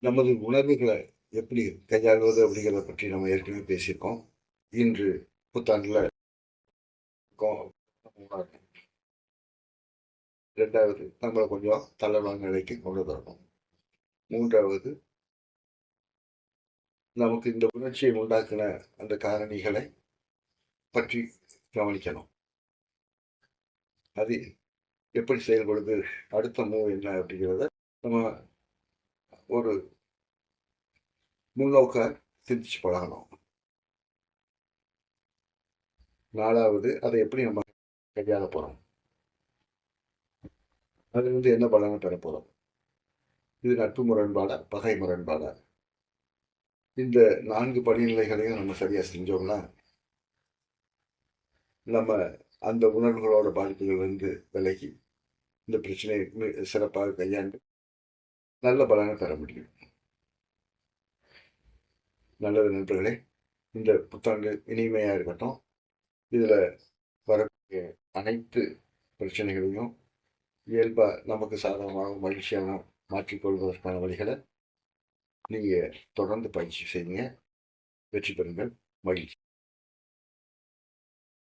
நமது உணர்வுகளை எப்படி கையாள்வது அப்படிங்கிறத பற்றி நம்ம ஏற்கனவே பேசியிருக்கோம். இன்று புத்தாண்டுல இருக்கோம். 2வது நம்மளை கொஞ்சம் தளர்வான நிலைக்கு கொண்டு வரணும். 3வது நமக்கு இந்த உணர்ச்சியை உண்டாக்கின அந்த காரணிகளை பற்றி கவனிக்கணும். அது எப்படி செயல்படுது, அடுத்த மூவ் என்ன அப்படிங்கிறத நம்ம ஒரு முன்னோக்க சிந்திச்சு பழகணும். 4வது அதை எப்படி நம்ம கையாள போறோம், அதுலேருந்து என்ன பலனை பெற போறோம், இது நட்பு முரண்பாடா பகை முரண்பாடா, இந்த 4 படிநிலைகளையும் நம்ம சரியா செஞ்சோம்னா நம்ம அந்த உணர்வுகளோட பாதிப்புகள் வந்து விலகி இந்த பிரச்சனையை சிறப்பாக கையாண்டு நல்ல பலனை பெற முடியும். நல்லது நண்பர்களே, இந்த புத்தாண்டு இனிமையா இருக்கட்டும். இதுல வரக்கூடிய அனைத்து பிரச்சனைகளையும் இயல்பா நமக்கு சாதகமாக மகிழ்ச்சியாக மாற்றிக்கொள்வதற்கான வழிகளை நீங்க தொடர்ந்து பயிற்சி செய்யுங்க. வெற்றி பெறுங்கள். மகிழ்ச்சி.